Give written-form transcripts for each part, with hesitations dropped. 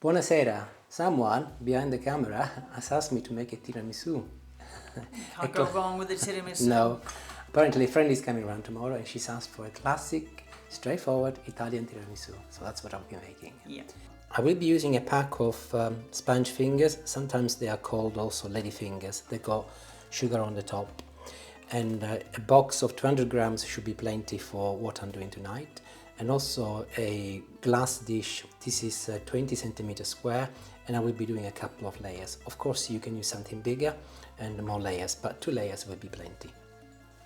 Buonasera. Someone behind the camera has asked me to make a tiramisu. Can't go wrong with the tiramisu. No. Apparently a friend is coming around tomorrow and she's asked for a classic, straightforward Italian tiramisu. So that's what I'll be making. Yeah. I will be using a pack of sponge fingers. Sometimes they are called also lady fingers. They got sugar on the top. And a box of 200 grams should be plenty for what I'm doing tonight. And also a glass dish. This is 20 centimeters square, and I will be doing a couple of layers. Of course, you can use something bigger and more layers, but 2 layers will be plenty.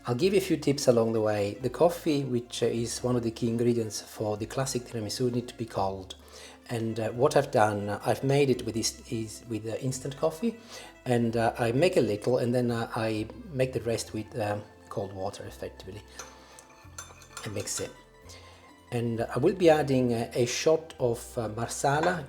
I'll give you a few tips along the way. The coffee, which is one of the key ingredients for the classic tiramisu, need to be cold. And what I've done, I've made it with instant coffee, and I make a little, and then I make the rest with cold water, effectively, and mix it. And I will be adding a shot of Marsala.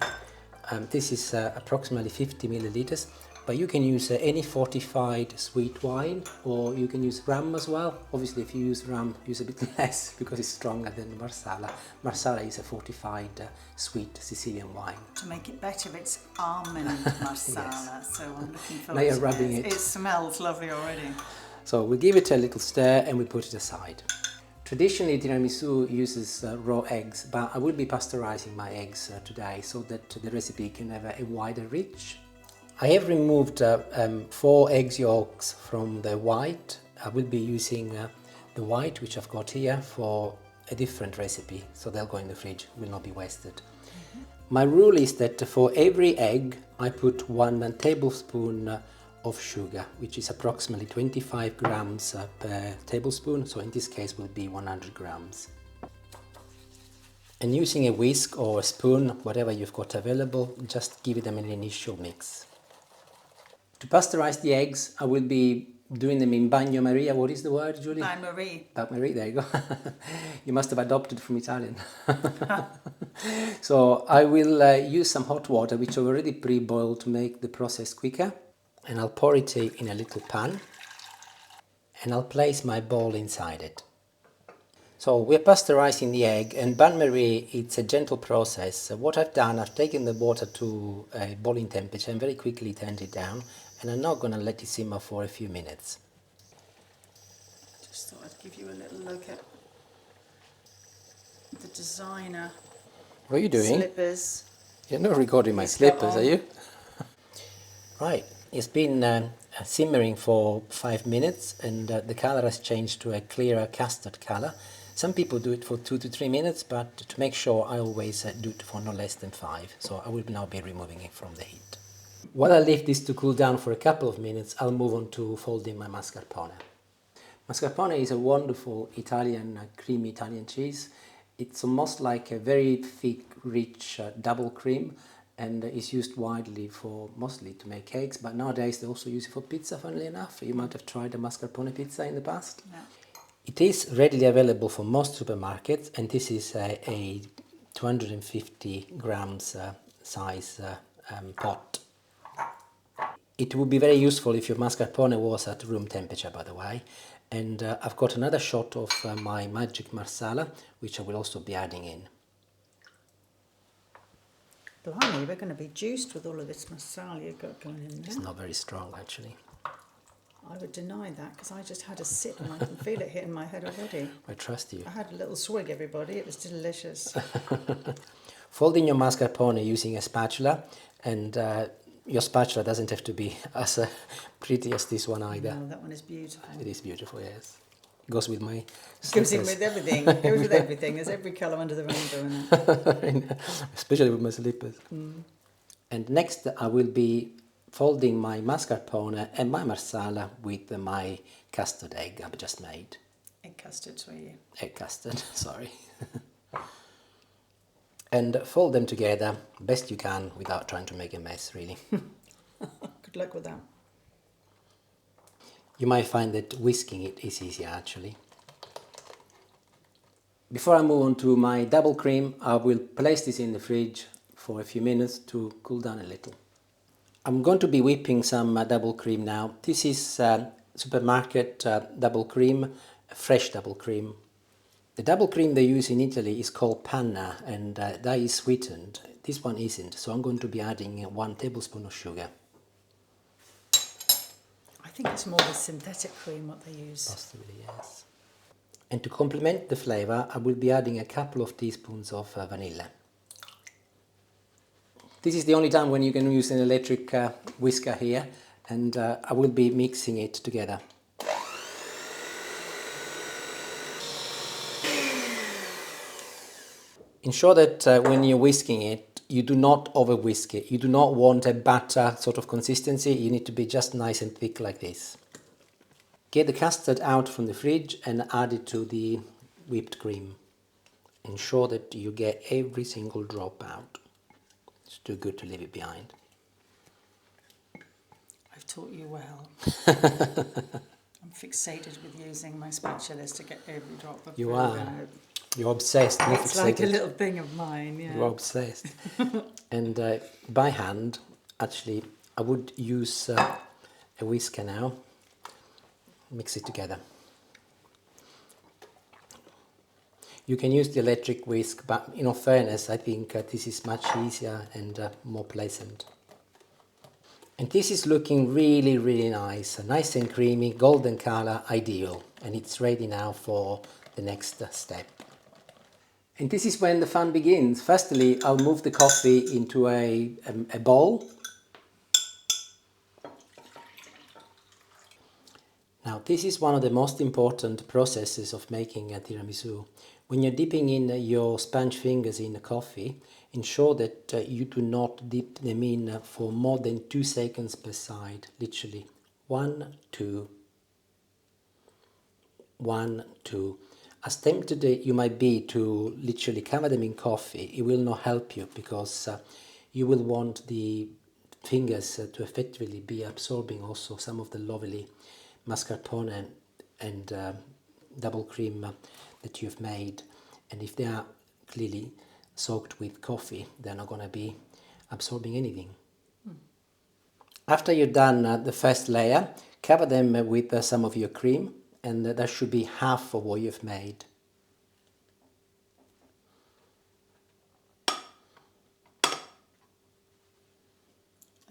This is approximately 50 milliliters, but you can use any fortified sweet wine, or you can use rum as well. Obviously, if you use rum, use a bit less because it's stronger than Marsala. Marsala is a fortified sweet Sicilian wine. To make it better, it's almond Marsala, yes. So I'm looking forward now you're rubbing it. It smells lovely already. So we give it a little stir and we put it aside. Traditionally, tiramisu uses raw eggs, but I will be pasteurizing my eggs today so that the recipe can have a wider reach. I have removed 4 egg yolks from the white. I will be using the white, which I've got here, for a different recipe, so they'll go in the fridge, will not be wasted. Mm-hmm. My rule is that for every egg, I put 1 tablespoon of sugar, which is approximately 25 grams per tablespoon, so in this case will be 100 grams. And using a whisk or a spoon, whatever you've got available, just give them an initial mix. To pasteurize the eggs, I will be doing them in bagno Maria. What is the word, Julie? Bain-marie. Bain-marie, there you go. You must have adopted from Italian. So I will use some hot water, which I've already pre-boiled to make the process quicker. And I'll pour it in a little pan, and I'll place my bowl inside it. So we're pasteurizing the egg, and bain-marie, it's a gentle process. So what I've done, I've taken the water to a boiling temperature and very quickly turned it down, and I'm not going to let it simmer for a few minutes. Just thought I'd give you a little look at the designer. What are you doing? Slippers. You're not recording my slippers, are you? Right. It's been simmering for 5 minutes, and the color has changed to a clearer custard color. Some people do it for 2 to 3 minutes, but to make sure, I always do it for no less than 5. So I will now be removing it from the heat. While I leave this to cool down for a couple of minutes, I'll move on to folding my mascarpone. Mascarpone is a wonderful Italian, creamy Italian cheese. It's almost like a very thick, rich double cream, and is used widely for mostly to make cakes, but nowadays they also use it for pizza, funnily enough. You might have tried a mascarpone pizza in the past. Yeah. It is readily available for most supermarkets, and this is a 250 grams size pot. It would be very useful if your mascarpone was at room temperature, by the way. And I've got another shot of my magic Marsala, which I will also be adding in. Blimey, we're going to be juiced with all of this Marsala you've got going in there. It's not very strong, actually. I would deny that, because I just had a sip and I can feel it hitting my head already. I trust you. I had a little swig, everybody. It was delicious. Folding your mascarpone using a spatula, and your spatula doesn't have to be as pretty as this one either. No, that one is beautiful. It is beautiful, yes. Goes with my slippers. Goes in with everything. Goes with everything. There's every colour under the rainbow in it. Especially with my slippers. Mm. And next I will be folding my mascarpone and my Marsala with my custard egg I've just made. Egg custard, sweetie. Egg custard, sorry. And fold them together best you can without trying to make a mess, really. Good luck with that. You might find that whisking it is easier, actually. Before I move on to my double cream, I will place this in the fridge for a few minutes to cool down a little. I'm going to be whipping some double cream now. This is supermarket double cream, fresh double cream. The double cream they use in Italy is called panna, and that is sweetened. this one isn't, so I'm going to be adding 1 tablespoon of sugar. I think it's more the synthetic cream what they use. Possibly, yes. And to complement the flavour, I will be adding a couple of teaspoons of vanilla. This is the only time when you can use an electric whisker here, and I will be mixing it together. Ensure that when you're whisking it, you do not over whisk it. You do not want a batter sort of consistency. You need to be just nice and thick like this. Get the custard out from the fridge and add it to the whipped cream. Ensure that you get every single drop out. It's too good to leave it behind. I've taught you well. I'm fixated with using my spatulas to get every drop of You food are. out. You're obsessed. It's like a little thing of mine, yeah. You're obsessed. And by hand, actually, I would use a whisker now. Mix it together. You can use the electric whisk, but in all fairness, I think this is much easier and more pleasant. And this is looking really, really nice. Nice and creamy, golden color, ideal. And it's ready now for the next step. And this is when the fun begins. Firstly, I'll move the coffee into a bowl. Now, this is one of the most important processes of making a tiramisu. When you're dipping in your sponge fingers in the coffee, ensure that you do not dip them in for more than 2 seconds per side. Literally, 1, 2, 1, 2. As tempted you might be to literally cover them in coffee, it will not help you, because you will want the fingers to effectively be absorbing also some of the lovely mascarpone and double cream that you've made. And if they are clearly soaked with coffee, they're not going to be absorbing anything. After you've done the first layer, cover them with some of your cream, and that should be half of what you've made.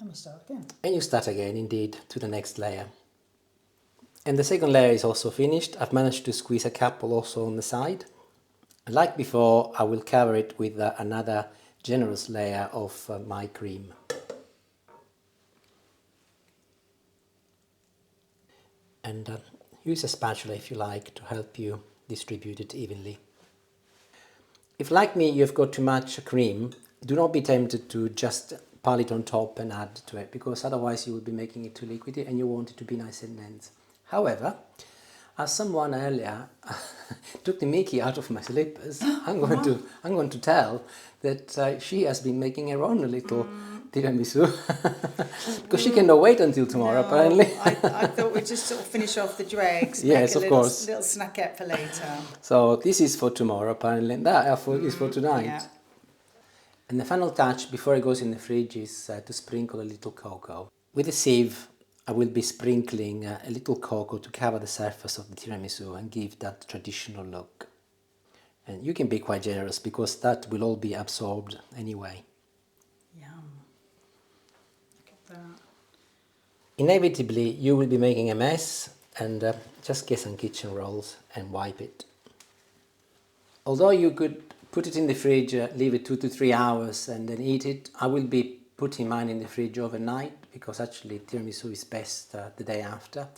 And we start again. And you start again, indeed, to the next layer. And the second layer is also finished. I've managed to squeeze a couple also on the side. Like before, I will cover it with another generous layer of my cream. And use a spatula if you like to help you distribute it evenly. If, like me, you've got too much cream, do not be tempted to just pile it on top and add to it, because otherwise you will be making it too liquidy and you want it to be nice and dense. However, as someone earlier took the mickey out of my slippers, I'm going to tell that she has been making her own little tiramisu because she cannot wait until tomorrow. No, apparently. I thought we'd just sort of finish off the dregs. Yes, make of course. Little snackette for later. So this is for tomorrow, apparently. And that is for tonight. Yeah. And the final touch before it goes in the fridge is to sprinkle a little cocoa. With a sieve, I will be sprinkling a little cocoa to cover the surface of the tiramisu and give that traditional look. And you can be quite generous, because that will all be absorbed anyway. Yum. Look at that. Inevitably, you will be making a mess, and just get some kitchen rolls and wipe it. Although you could put it in the fridge, leave it 2 to 3 hours and then eat it, I will be putting mine in the fridge overnight, because actually tiramisu is best the day after.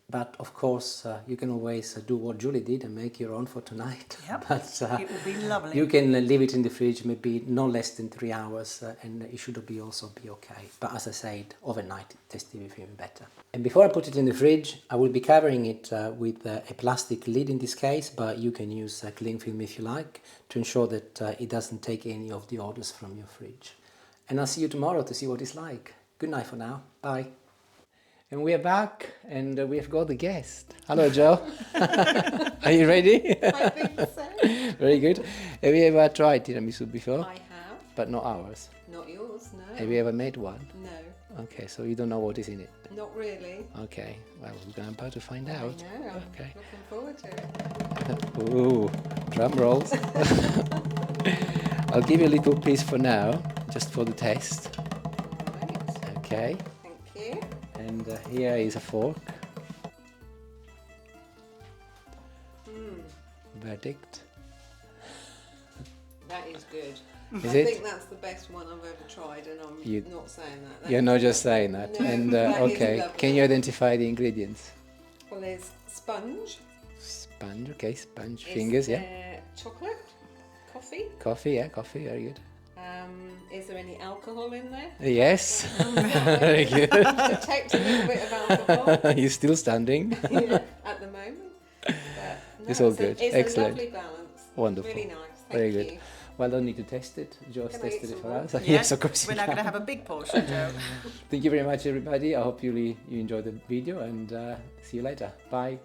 But of course, you can always do what Julie did and make your own for tonight. Yep. But it will be lovely. You can leave it in the fridge maybe no less than 3 hours, and it should also be okay. But as I said, overnight it tastes even better. And before I put it in the fridge, I will be covering it with a plastic lid in this case, but you can use cling film if you like, to ensure that it doesn't take any of the odors from your fridge. And I'll see you tomorrow to see what it's like. Good night for now. Bye. And we are back, and we have got the guest. Hello, Joe. Are you ready? I think so. Very good. Have you ever tried tiramisu before? I have. But not ours. Not yours, no. Have you ever made one? No, Okay, so you don't know what is in it. not really. Okay, well, we're about to find out. I know, I'm Okay. looking forward to it. Ooh, drum rolls. I'll give you a little piece for now, just for the taste. Right. Okay. Thank you. And here is a fork. Verdict. That is good. Is I it? think that's the best one I've ever tried, and I'm You- not saying that. You're not just saying that. No, And that is okay, lovely. can you identify the ingredients? Well, there's sponge. Sponge, okay, sponge Is fingers, yeah. there chocolate? Coffee? Coffee, yeah, coffee, very good. Is there any alcohol in there? Yes, very good. Detect a little bit of alcohol You're still standing. yeah, at the moment. But no, It's all good. It's Excellent. a lovely balance. Wonderful. Really nice. Thank Very you. good. Well, I don't need to test it. Joe's Can I eat tested it some for more? us. Yeah? Yes, of course. We're you now can. going to have a big portion, Joe. Thank you very much, everybody. I hope you enjoyed the video, and see you later. Bye.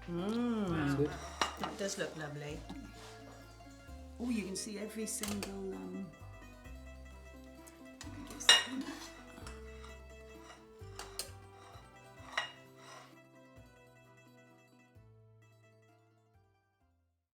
That's good. That does look lovely. Oh, you can see every single.